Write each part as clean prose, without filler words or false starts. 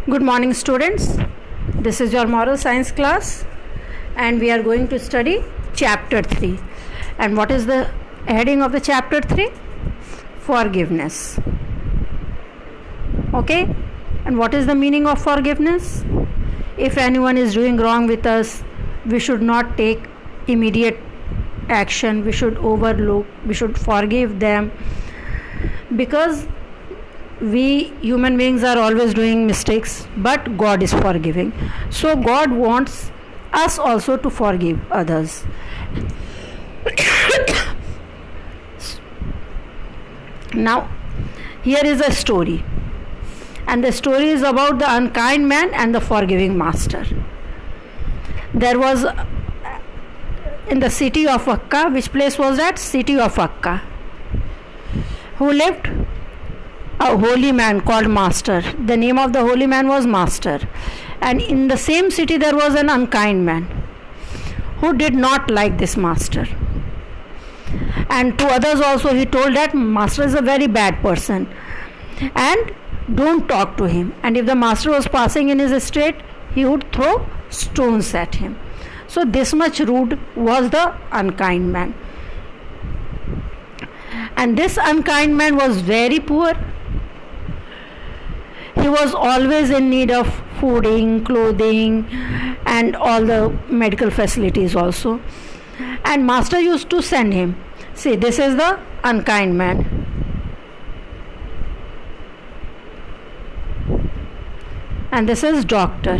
Good morning, students. This is your moral science class, and we are going to study chapter 3. And what is the heading of the chapter 3? Forgiveness. Okay? And what is the meaning of forgiveness? If anyone is doing wrong with us, we should not take immediate action. We should overlook, we should forgive them, because we human beings are always doing mistakes, but God is forgiving. So God wants us also to forgive others. Now, here is a story, and the story is about the unkind man and the forgiving master. There was in the city of Akka, which place was that? City of Akka, who lived a holy man called Master. The name of the holy man was Master. And in the same city there was an unkind man who did not like this Master. And to others also he told that Master is a very bad person and don't talk to him. And if the Master was passing in his estate, he would throw stones at him. So this much rude was the unkind man. And this unkind man was very poor. He was always in need of fooding, clothing, and all the medical facilities also. And Master used to send him. See, this is the unkind man. And this is doctor.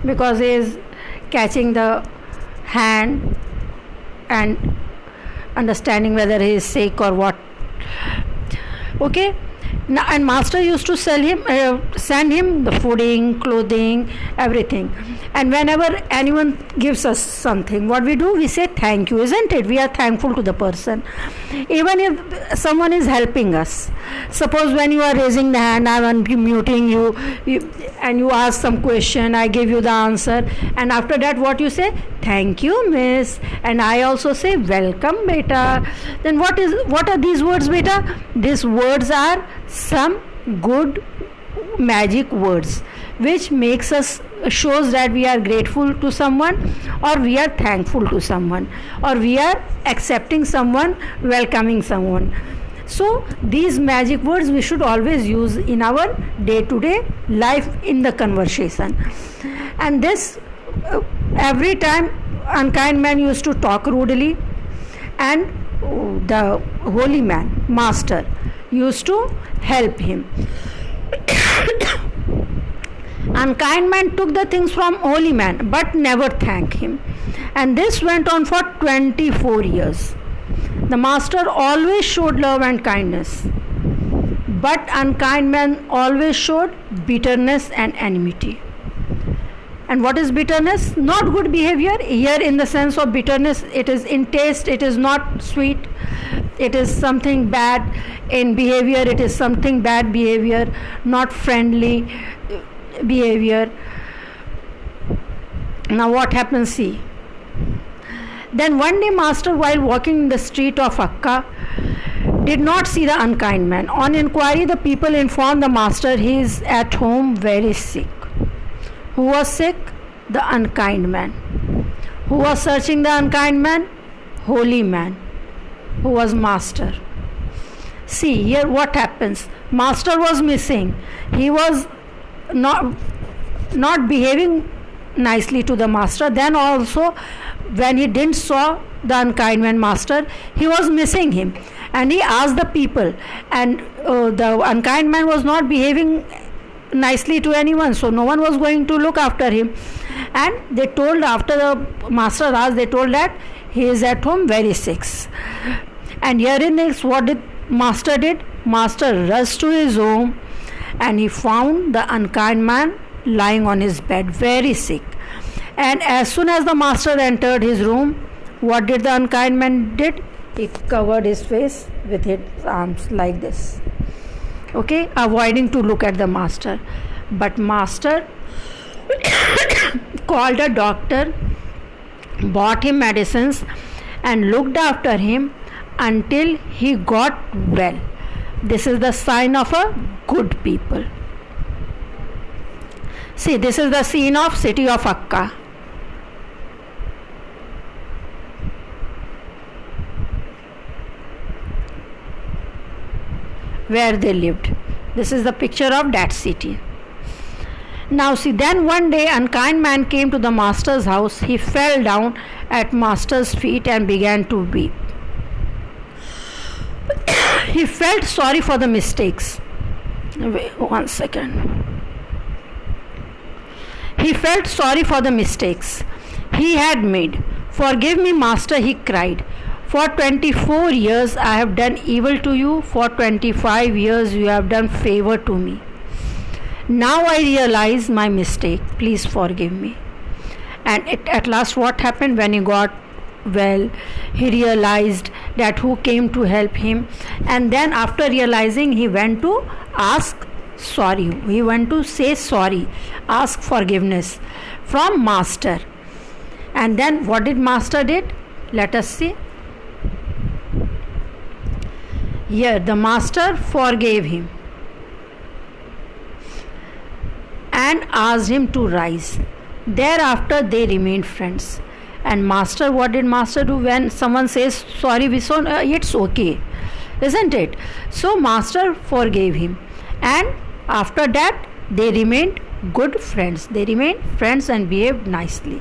Because he is catching the hand and understanding whether he is sick or what. Okay, now, and Master used to send him the fooding, clothing, everything. And whenever anyone gives us something, what we do, we say thank you, isn't it? We are thankful to the person. Even if someone is helping us, suppose when you are raising the hand, I am unmuting you, and you ask some question, I give you the answer, and after that what you say? Thank you, miss. And I also say welcome, beta. Then what are these words, beta? These words are some good magic words which shows that we are grateful to someone, or we are thankful to someone, or we are accepting someone, welcoming someone. So these magic words we should always use in our day-to-day life in the conversation. And this every time unkind man used to talk rudely, and the holy man, Master, used to help him. Unkind man took the things from holy man but never thanked him. And this went on for 24 years. The Master always showed love and kindness, but unkind man always showed bitterness and enmity. And what is bitterness? Not good behavior. Here in the sense of bitterness, it is in taste, it is not sweet. It is something bad in behavior, it is something bad behavior, not friendly behavior. Now what happens? See. Then one day Master, while walking in the street of Akka, did not see the unkind man. On inquiry, the people informed the Master he is at home very sick. Who was sick? The unkind man. Who was searching the unkind man? Holy man, who was Master. See here what happens. Master was missing. He was not behaving nicely to the Master. Then also when he didn't saw the unkind man, Master, he was missing him. And he asked the people, and the unkind man was not behaving nicely to anyone, so no one was going to look after him. And they told, after the Master asked, they told that he is at home very sick. And herein is what did Master did? Master rushed to his home, and he found the unkind man lying on his bed very sick. And as soon as the Master entered his room, what did the unkind man did? He covered his face with his arms like this, okay, avoiding to look at the Master. But Master called a doctor, bought him medicines, and looked after him until he got well. This is the sign of a good people. See, this is the scene of city of Akka. Where they lived. This is the picture of that city. Now see, then one day unkind man came to the master's house. He fell down at master's feet and began to weep. He felt sorry for the mistakes. Wait 1 second. He felt sorry for the mistakes he had made. Forgive me, master, he cried. For 24 years I have done evil to you. For 25 years you have done favor to me. Now I realize my mistake. Please forgive me. And at last what happened? When he got well, he realized that who came to help him. And then after realizing, he went to ask sorry. He went to say sorry, ask forgiveness from master. And then what did master did? Let us see. Here the master forgave him and asked him to rise. Thereafter they remained friends. And master, what did master do? When someone says sorry, it's okay, isn't it? So master forgave him, and after that they remained good friends. They remained friends and behaved nicely.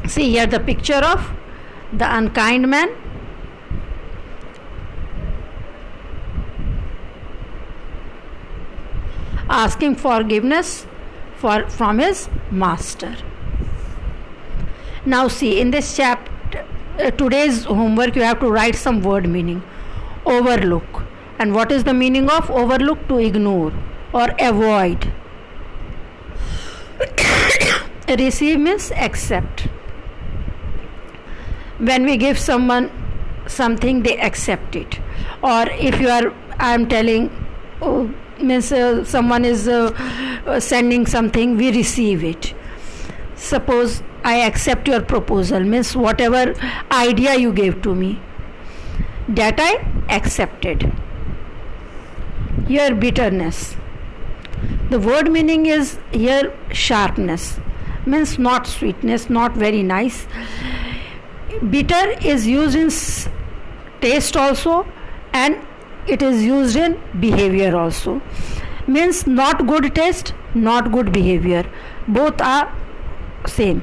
See here the picture of the unkind man. Asking forgiveness from his master. Now see, in this chapter, today's homework, you have to write some word meaning. Overlook. And what is the meaning of overlook? To ignore or avoid. Receive means accept. When we give someone something, they accept it. Or if you are, I am telling, someone is sending something, we receive it. Suppose I accept your proposal, means whatever idea you gave to me, that I accepted. Here bitterness. The word meaning is here sharpness, means not sweetness, not very nice. Bitter is used in taste also, and it is used in behavior also. Means not good taste, not good behavior. Both are same.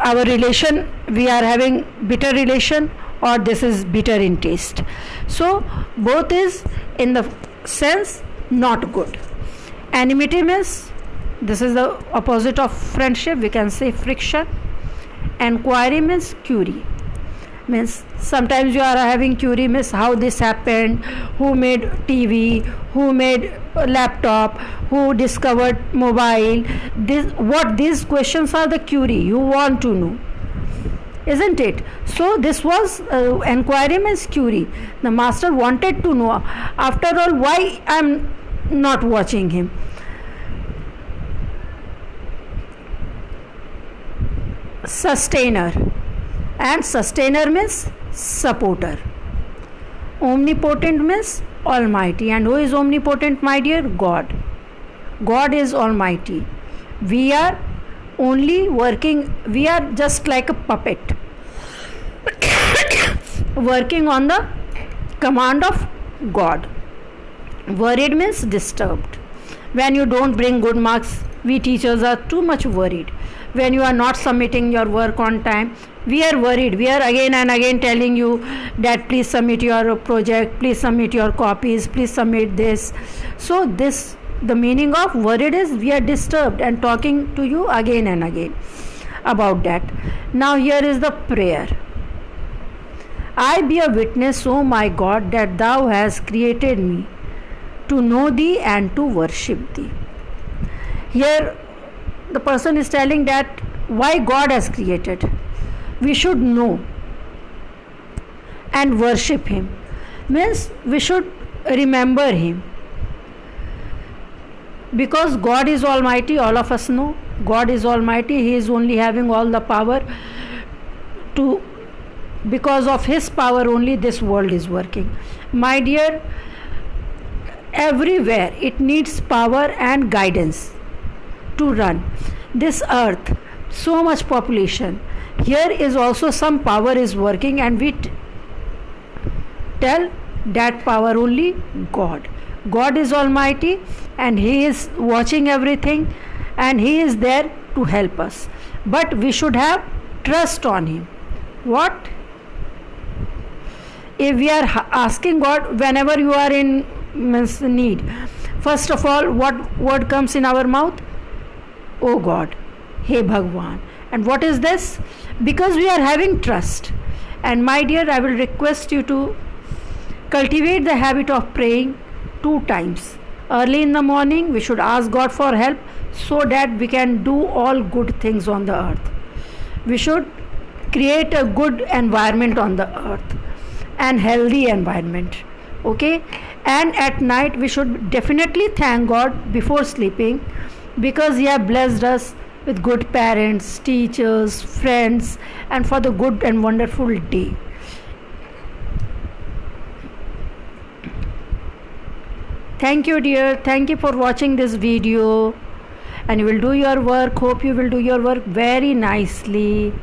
Our relation, we are having bitter relation, or this is bitter in taste. So both is in the sense not good. Enmity means, this is the opposite of friendship, we can say friction. Enquiry means query. Means sometimes you are having query, means how this happened, who made TV, who made laptop, who discovered mobile, what these questions are, the query you want to know, isn't it? So this was enquiry means query. The master wanted to know, after all, why I am not watching him. Sustainer. And sustainer means supporter. Omnipotent means almighty. And who is omnipotent, my dear? God. God is almighty. We are only working, we are just like a puppet working on the command of God. Worried means disturbed. When you don't bring good marks, we teachers are too much worried. When you are not submitting your work on time, we are worried. We are again and again telling you that please submit your project, please submit your copies, please submit this. So this, the meaning of worried is we are disturbed and talking to you again and again about that. Now here is the prayer. I be a witness, O my God, that thou hast created me to know thee and to worship thee. Here the person is telling that why God has created. We should know and worship him. Means we should remember him. Because God is almighty, all of us know. God is almighty. He is only having all the power to Because of his power only this world is working. My dear, everywhere it needs power and guidance to run. This earth, so much population, here is also some power is working, and we tell that power only God. God is almighty and he is watching everything and he is there to help us. But we should have trust on him. What? If we are asking God whenever you are in need, first of all, what word comes in our mouth? Oh God, Hey Bhagwan. And what is this? Because we are having trust. And my dear, I will request you to cultivate the habit of praying 2 times. Early in the morning, we should ask God for help so that we can do all good things on the earth. We should create a good environment on the earth and healthy environment. Okay? And at night, we should definitely thank God before sleeping, because he has blessed us with good parents, teachers, friends, and for the good and wonderful day. Thank you, dear. Thank you for watching this video. And you will do your work. Hope you will do your work very nicely.